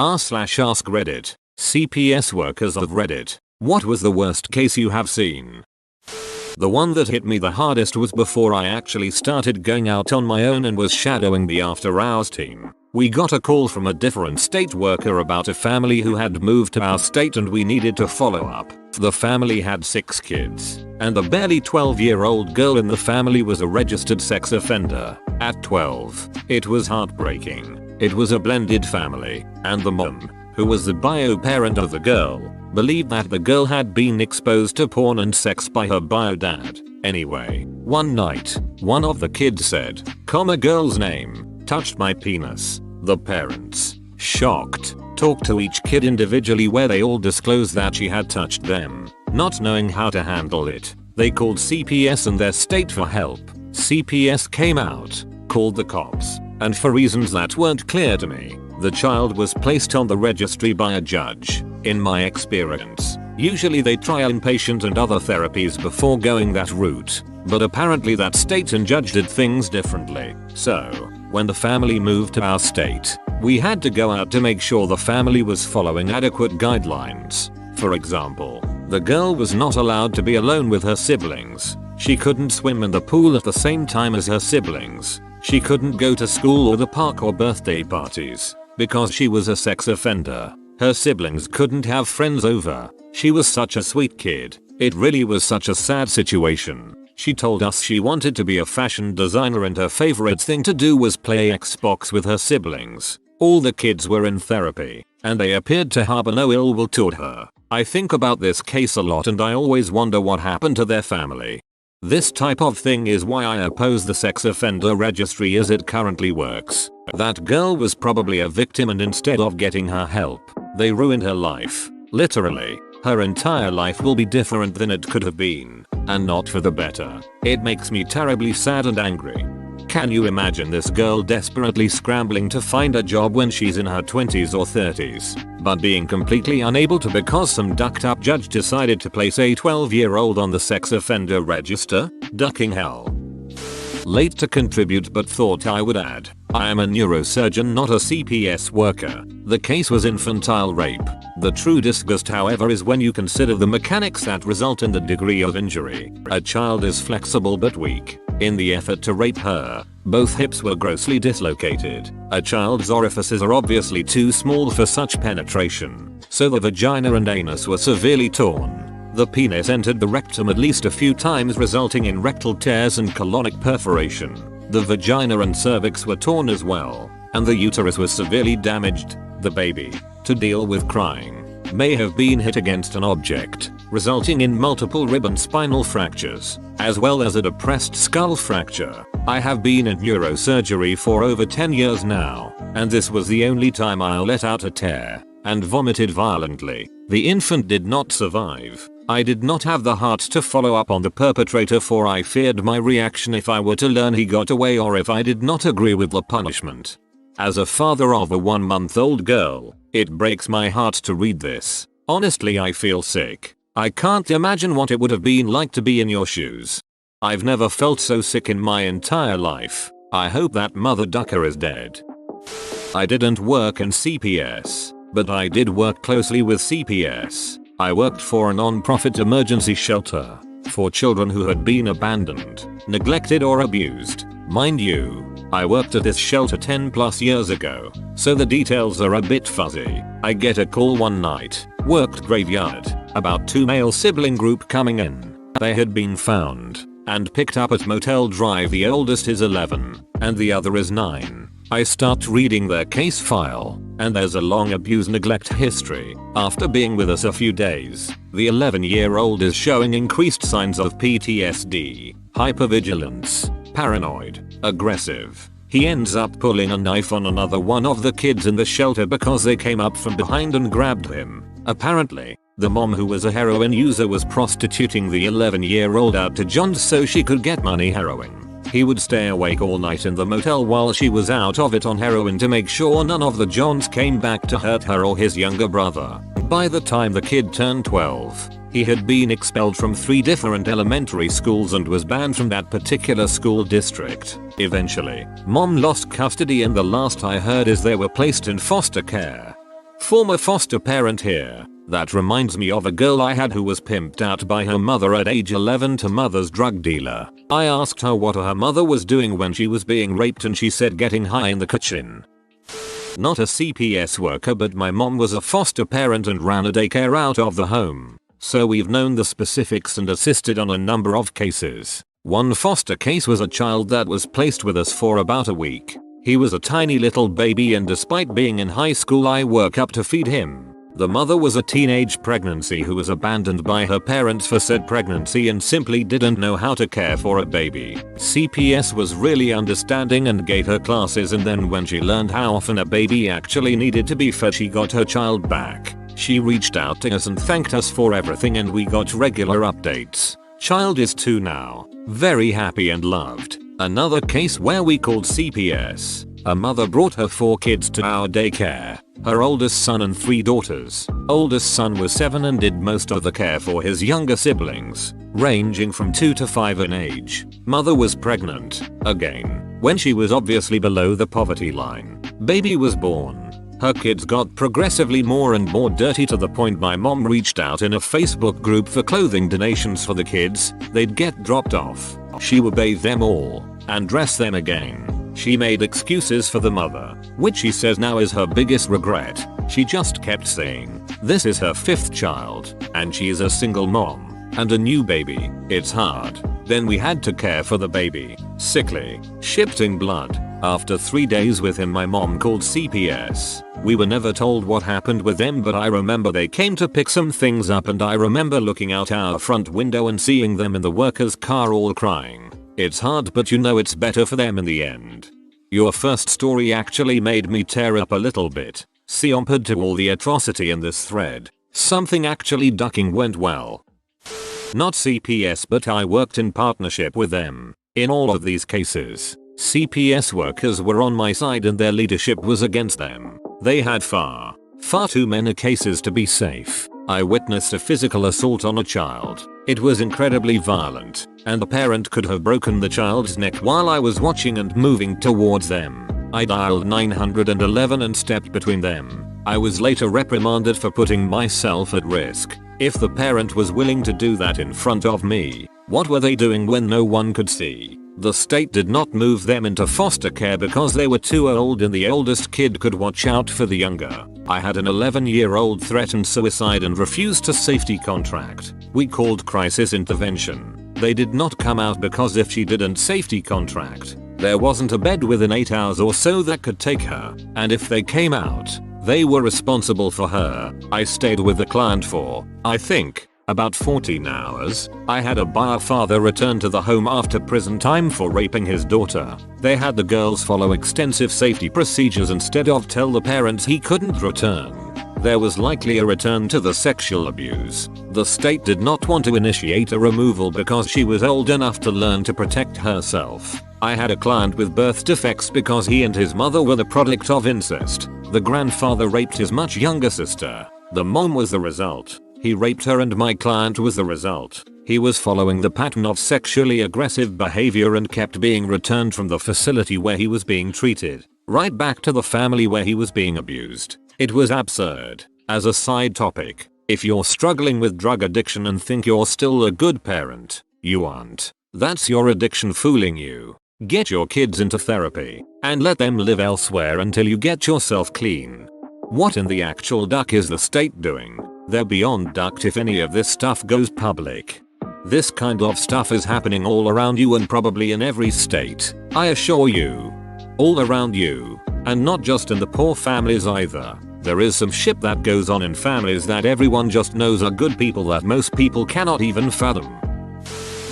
r/AskReddit. CPS workers of Reddit. What was the worst case you have seen? The one that hit me the hardest was before I actually started going out on my own and was shadowing the after hours team. We got a call from a different state worker about a family who had moved to our state and we needed to follow up. The family had 6 kids, and the barely 12-year-old girl in the family was a registered sex offender. At 12, it was heartbreaking. It was a blended family, and the mom, who was the bio parent of the girl, believed that the girl had been exposed to porn and sex by her bio dad. Anyway, one night, one of the kids said, girl's name, touched my penis. The parents, shocked, talked to each kid individually where they all disclosed that she had touched them. Not knowing how to handle it, they called CPS and their state for help. CPS came out, called the cops, and for reasons that weren't clear to me, the child was placed on the registry by a judge. In my experience, usually they try inpatient and other therapies before going that route, but apparently that state and judge did things differently. So, when the family moved to our state, we had to go out to make sure the family was following adequate guidelines. For example, the girl was not allowed to be alone with her siblings. She couldn't swim in the pool at the same time as her siblings. She couldn't go to school or the park or birthday parties, because she was a sex offender. Her siblings couldn't have friends over. She was such a sweet kid. It really was such a sad situation. She told us she wanted to be a fashion designer and her favorite thing to do was play Xbox with her siblings. All the kids were in therapy, and they appeared to harbor no ill will toward her. I think about this case a lot and I always wonder what happened to their family. This type of thing is why I oppose the sex offender registry as it currently works. That girl was probably a victim and instead of getting her help, they ruined her life. Literally, her entire life will be different than it could have been, and not for the better. It makes me terribly sad and angry. Can you imagine this girl desperately scrambling to find a job when she's in her 20s or 30s, but being completely unable to because some ducked up judge decided to place a 12-year-old on the sex offender register? Ducking hell. Late to contribute but thought I would add. I am a neurosurgeon, not a CPS worker. The case was infantile rape. The true disgust, however, is when you consider the mechanics that result in the degree of injury. A child is flexible but weak. In the effort to rape her, both hips were grossly dislocated. A child's orifices are obviously too small for such penetration, so the vagina and anus were severely torn. The penis entered the rectum at least a few times, resulting in rectal tears and colonic perforation. The vagina and cervix were torn as well, and the uterus was severely damaged. The baby, to deal with crying, may have been hit against an object, resulting in multiple rib and spinal fractures, as well as a depressed skull fracture. I have been in neurosurgery for over 10 years now, and this was the only time I let out a tear and vomited violently. The infant did not survive. I did not have the heart to follow up on the perpetrator, for I feared my reaction if I were to learn he got away or if I did not agree with the punishment. As a father of a 1-month-old girl, it breaks my heart to read this. Honestly, I feel sick. I can't imagine what it would have been like to be in your shoes. I've never felt so sick in my entire life. I hope that mother ducker is dead. I didn't work in CPS, but I did work closely with CPS. I worked for a non-profit emergency shelter for children who had been abandoned, neglected or abused. Mind you, I worked at this shelter 10+ years ago, so the details are a bit fuzzy. I get a call one night, worked graveyard, about 2 male sibling group coming in. They had been found and picked up at Motel Drive. The oldest is 11 and the other is 9. I start reading their case file, and there's a long abuse neglect history. After being with us a few days, the 11-year-old is showing increased signs of PTSD, hypervigilance, paranoid, aggressive. He ends up pulling a knife on another one of the kids in the shelter because they came up from behind and grabbed him. Apparently, the mom, who was a heroin user, was prostituting the 11-year-old out to Johns so she could get money heroin. He would stay awake all night in the motel while she was out of it on heroin to make sure none of the Johns came back to hurt her or his younger brother. By the time the kid turned 12, he had been expelled from 3 different elementary schools and was banned from that particular school district. Eventually, mom lost custody and the last I heard is they were placed in foster care. former foster parent here. That reminds me of a girl I had who was pimped out by her mother at age 11 to mother's drug dealer. I asked her what her mother was doing when she was being raped and she said getting high in the kitchen. Not a CPS worker, but my mom was a foster parent and ran a daycare out of the home. So we've known the specifics and assisted on a number of cases. One foster case was a child that was placed with us for about a week. He was a tiny little baby and despite being in high school I work up to feed him. The mother was a teenage pregnancy who was abandoned by her parents for said pregnancy and simply didn't know how to care for a baby. CPS was really understanding and gave her classes, and then when she learned how often a baby actually needed to be fed, she got her child back. She reached out to us and thanked us for everything and we got regular updates. Child is 2 now. Very happy and loved. Another case where we called CPS. A mother brought her 4 kids to our daycare. Her oldest son and 3 daughters. Oldest son was 7 and did most of the care for his younger siblings, ranging from 2 to 5 in age. Mother was pregnant, again, when she was obviously below the poverty line. Baby was born. Her kids got progressively more and more dirty to the point my mom reached out in a Facebook group for clothing donations for the kids. They'd get dropped off. She would bathe them all and dress them again. She made excuses for the mother, which she says now is her biggest regret. She just kept saying this is her 5th child and she is a single mom and a new baby. It's hard. Then we had to care for the baby. Sickly, shifting blood. After 3 days with him my mom called CPS. We were never told what happened with them, but I remember they came to pick some things up and I remember looking out our front window and seeing them in the worker's car all crying. It's hard, but you know it's better for them in the end. Your first story actually made me tear up a little bit. See, compared to all the atrocity in this thread, something actually ducking went well. Not CPS, but I worked in partnership with them. In all of these cases, CPS workers were on my side and their leadership was against them. They had far too many cases to be safe. I witnessed a physical assault on a child. It was incredibly violent, and the parent could have broken the child's neck while I was watching and moving towards them. I dialed 911 and stepped between them. I was later reprimanded for putting myself at risk. If the parent was willing to do that in front of me, what were they doing when no one could see? The state did not move them into foster care because they were too old and the oldest kid could watch out for the younger. I had an 11-year-old threaten suicide and refused to safety contract. We called crisis intervention. They did not come out because if she didn't safety contract, there wasn't a bed within 8 hours or so that could take her. And if they came out, they were responsible for her. I stayed with the client for, I think, about 14 hours. I had a buyer father return to the home after prison time for raping his daughter. They had the girls follow extensive safety procedures instead of tell the parents he couldn't return. There was likely a return to the sexual abuse. The state did not want to initiate a removal because she was old enough to learn to protect herself. I had a client with birth defects because he and his mother were the product of incest. The grandfather raped his much younger sister. The mom was the result. He raped her and my client was the result. He was following the pattern of sexually aggressive behavior and kept being returned from the facility where he was being treated, right back to the family where he was being abused. It was absurd. As a side topic, if you're struggling with drug addiction and think you're still a good parent, you aren't. That's your addiction fooling you. Get your kids into therapy and let them live elsewhere until you get yourself clean. What in the actual duck is the state doing? They're beyond ducked if any of this stuff goes public. This kind of stuff is happening all around you and probably in every state. I assure you. All around you. And not just in the poor families either. There is some shit that goes on in families that everyone just knows are good people that most people cannot even fathom.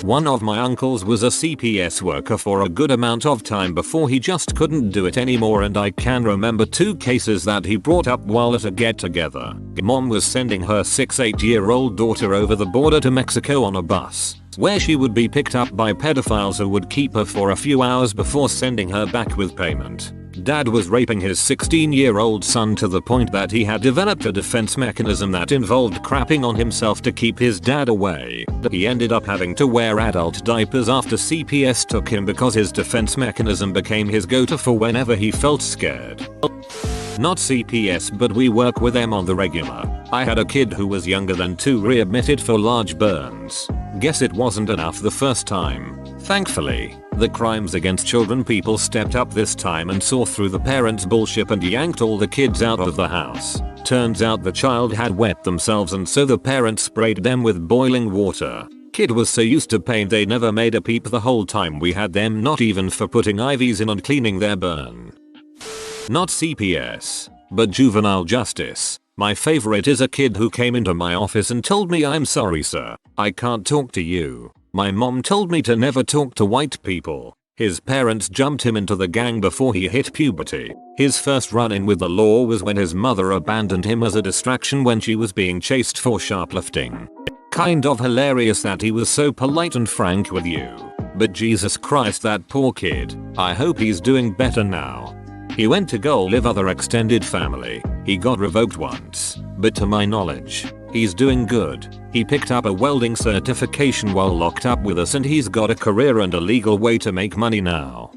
One of my uncles was a CPS worker for a good amount of time before he just couldn't do it anymore, and I can remember 2 cases that he brought up while at a get-together. Mom was sending her 6-8-year-old daughter over the border to Mexico on a bus, where she would be picked up by pedophiles who would keep her for a few hours before sending her back with payment. Dad was raping his 16-year-old son to the point that he had developed a defense mechanism that involved crapping on himself to keep his dad away. He ended up having to wear adult diapers after CPS took him because his defense mechanism became his go-to for whenever he felt scared. Not CPS, but we work with them on the regular. I had a kid who was younger than 2 readmitted for large burns. Guess it wasn't enough the first time. Thankfully, the crimes against children people stepped up this time and saw through the parents' bullshit and yanked all the kids out of the house. Turns out the child had wet themselves and so the parents sprayed them with boiling water. Kid was so used to pain they never made a peep the whole time we had them, not even for putting IVs in and cleaning their burn. Not CPS, but juvenile justice. My favorite is a kid who came into my office and told me, "I'm sorry sir, I can't talk to you. My mom told me to never talk to white people." His parents jumped him into the gang before he hit puberty. His first run-in with the law was when his mother abandoned him as a distraction when she was being chased for shoplifting. Kind of hilarious that he was so polite and frank with you. But Jesus Christ, that poor kid. I hope he's doing better now. He went to go live with other extended family. He got revoked once, but to my knowledge, he's doing good. He picked up a welding certification while locked up with us and he's got a career and a legal way to make money now.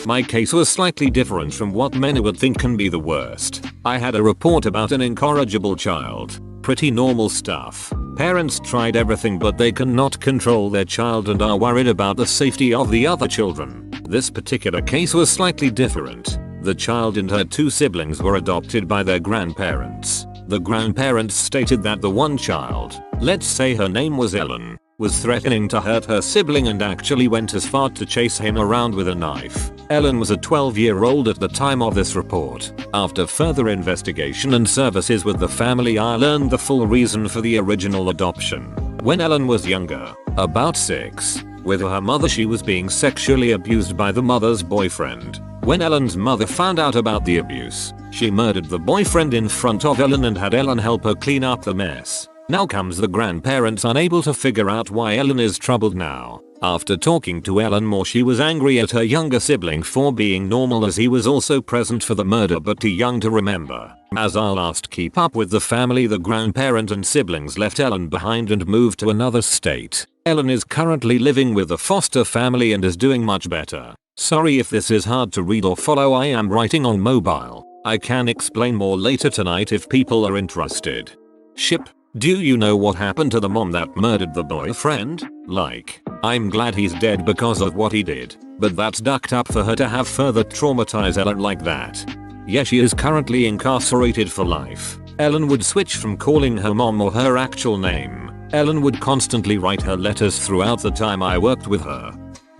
My case was slightly different from what many would think can be the worst. I had a report about an incorrigible child. Pretty normal stuff. Parents tried everything but they cannot control their child and are worried about the safety of the other children. This particular case was slightly different. The child and her 2 siblings were adopted by their grandparents. The grandparents stated that the one child, let's say her name was Ellen, was threatening to hurt her sibling and actually went as far to chase him around with a knife. Ellen was a 12-year-old at the time of this report. After further investigation and services with the family, I learned the full reason for the original adoption. When Ellen was younger, about 6, with her mother, she was being sexually abused by the mother's boyfriend. When Ellen's mother found out about the abuse, she murdered the boyfriend in front of Ellen and had Ellen help her clean up the mess. Now comes the grandparents unable to figure out why Ellen is troubled now. After talking to Ellen more, she was angry at her younger sibling for being normal as he was also present for the murder but too young to remember. As I'll asked keep up with the family, the grandparent and siblings left Ellen behind and moved to another state. Ellen is currently living with a foster family and is doing much better. Sorry if this is hard to read or follow, I am writing on mobile. I can explain more later tonight if people are interested. Ship. Do you know what happened to the mom that murdered the boyfriend? Like, I'm glad he's dead because of what he did, but that's ducked up for her to have further traumatized Ellen like that. Yeah, she is currently incarcerated for life. Ellen would switch from calling her mom or her actual name. Ellen would constantly write her letters throughout the time I worked with her.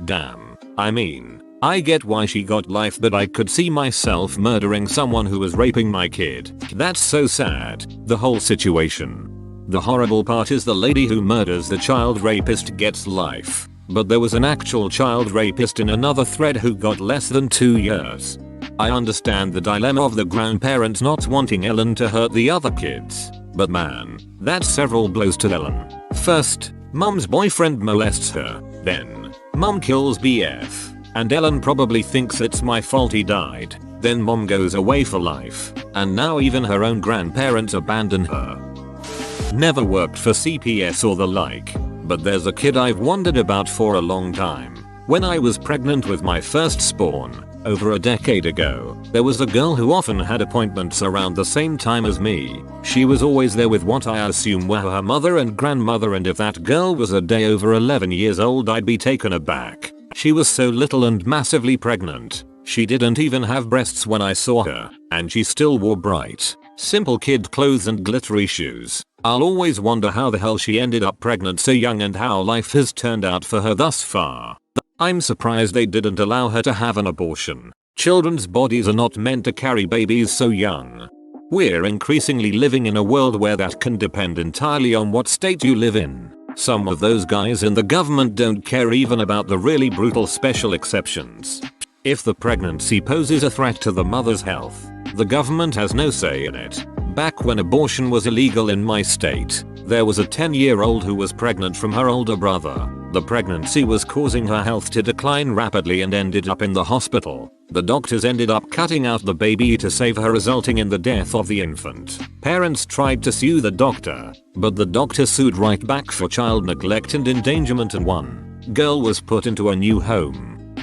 Damn. I mean, I get why she got life, but I could see myself murdering someone who was raping my kid. That's so sad, the whole situation. The horrible part is the lady who murders the child rapist gets life, but there was an actual child rapist in another thread who got less than 2 years. I understand the dilemma of the grandparents not wanting Ellen to hurt the other kids, but man, that's several blows to Ellen. First, mom's boyfriend molests her, then mom kills BF, and Ellen probably thinks it's my fault he died. Then mom goes away for life, and now even her own grandparents abandon her. Never worked for CPS or the like, but there's a kid I've wondered about for a long time. When I was pregnant with my first spawn, over a decade ago, there was a girl who often had appointments around the same time as me. She was always there with what I assume were her mother and grandmother, and if that girl was a day over 11 years old I'd be taken aback. She was so little and massively pregnant. She didn't even have breasts when I saw her, and she still wore bright, simple kid clothes and glittery shoes. I'll always wonder how the hell she ended up pregnant so young and how life has turned out for her thus far. I'm surprised they didn't allow her to have an abortion. Children's bodies are not meant to carry babies so young. We're increasingly living in a world where that can depend entirely on what state you live in. Some of those guys in the government don't care even about the really brutal special exceptions. If the pregnancy poses a threat to the mother's health, the government has no say in it. Back when abortion was illegal in my state, there was a 10-year-old who was pregnant from her older brother. The pregnancy was causing her health to decline rapidly and ended up in the hospital. The doctors ended up cutting out the baby to save her, resulting in the death of the infant. Parents tried to sue the doctor, but the doctor sued right back for child neglect and endangerment, and one girl was put into a new home.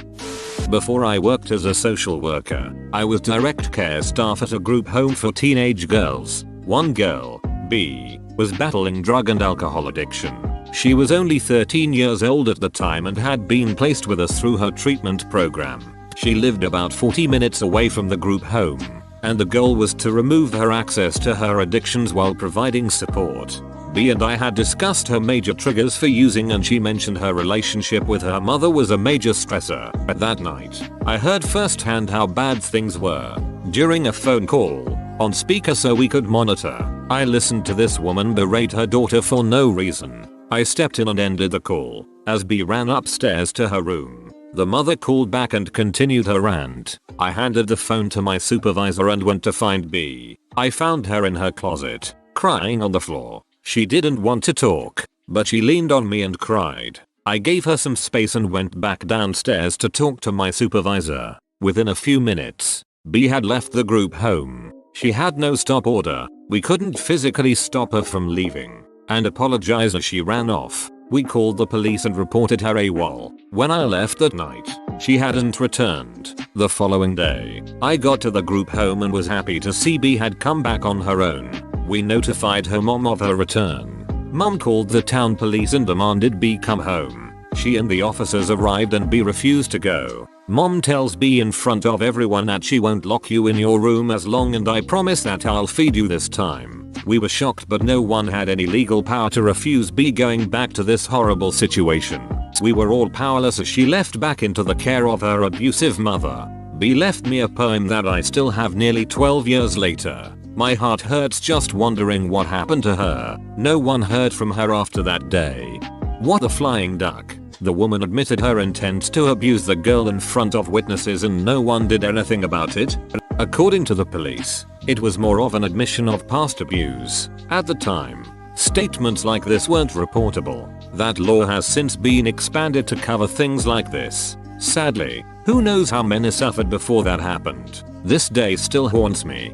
Before I worked as a social worker, I was direct care staff at a group home for teenage girls. One girl, B, was battling drug and alcohol addiction. She was only 13 years old at the time and had been placed with us through her treatment program. She lived about 40 minutes away from the group home, and the goal was to remove her access to her addictions while providing support. B and I had discussed her major triggers for using, and she mentioned her relationship with her mother was a major stressor. At that night, I heard firsthand how bad things were. During a phone call, on speaker so we could monitor, I listened to this woman berate her daughter for no reason. I stepped in and ended the call. As B ran upstairs to her room, the mother called back and continued her rant. I handed the phone to my supervisor and went to find B. I found her in her closet, crying on the floor. She didn't want to talk, but she leaned on me and cried. I gave her some space and went back downstairs to talk to my supervisor. Within a few minutes, B had left the group home. She had no stop order. We couldn't physically stop her from leaving, and apologized as she ran off. We called the police and reported her AWOL. When I left that night, she hadn't returned. The following day, I got to the group home and was happy to see B had come back on her own. We notified her mom of her return. Mom called the town police and demanded B come home. She and the officers arrived and B refused to go. Mom tells B in front of everyone that she won't lock you in your room as long, and I promise that I'll feed you this time. We were shocked, but no one had any legal power to refuse B going back to this horrible situation. We were all powerless as she left back into the care of her abusive mother. B left me a poem that I still have nearly 12 years later. My heart hurts just wondering what happened to her. No one heard from her after that day. What a flying duck. The woman admitted her intent to abuse the girl in front of witnesses and no one did anything about it. According to the police, it was more of an admission of past abuse. At the time, statements like this weren't reportable. That law has since been expanded to cover things like this. Sadly, who knows how many suffered before that happened. This day still haunts me.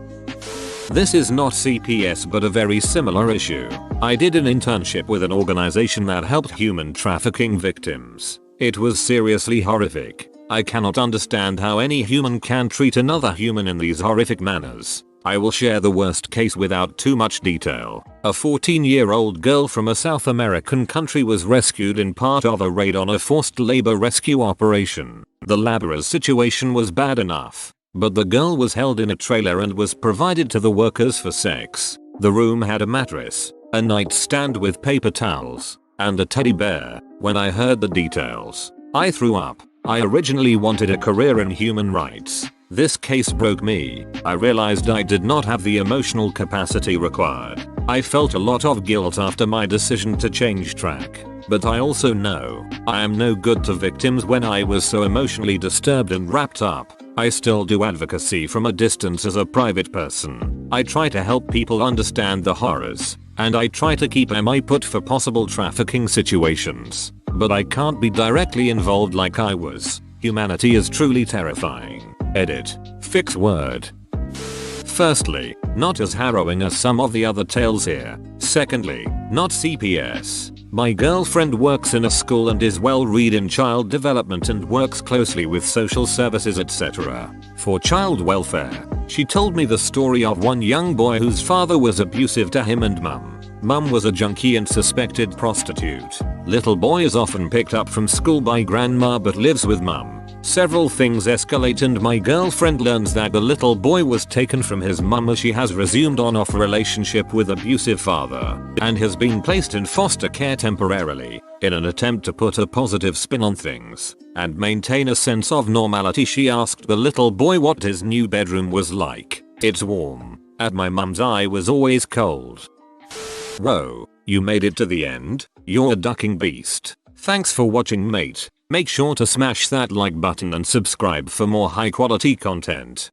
This is not CPS but a very similar issue. I did an internship with an organization that helped human trafficking victims. It was seriously horrific. I cannot understand how any human can treat another human in these horrific manners. I will share the worst case without too much detail. A 14-year-old girl from a South American country was rescued in part of a raid on a forced labor rescue operation. The laborer's situation was bad enough, but the girl was held in a trailer and was provided to the workers for sex. The room had a mattress, a nightstand with paper towels, and a teddy bear. When I heard the details, I threw up. I originally wanted a career in human rights. This case broke me. I realized I did not have the emotional capacity required. I felt a lot of guilt after my decision to change track. But I also know I am no good to victims when I was so emotionally disturbed and wrapped up. I still do advocacy from a distance as a private person. I try to help people understand the horrors, and I try to keep my input for possible trafficking situations. But I can't be directly involved like I was. Humanity is truly terrifying. Edit. Fix word. Firstly, not as harrowing as some of the other tales here. Secondly, not CPS. My girlfriend works in a school and is well read in child development and works closely with social services etc. for child welfare. She told me the story of one young boy whose father was abusive to him and mum. Mum was a junkie and suspected prostitute. Little boy is often picked up from school by grandma but lives with mum. Several things escalate and my girlfriend learns that the little boy was taken from his mum as she has resumed on-off relationship with abusive father and has been placed in foster care temporarily. In an attempt to put a positive spin on things and maintain a sense of normality, she asked the little boy what his new bedroom was like. It's warm. At my mum's eye was always cold. Whoa, you made it to the end? You're a ducking beast. Thanks for watching, mate. Make sure to smash that like button and subscribe for more high quality content.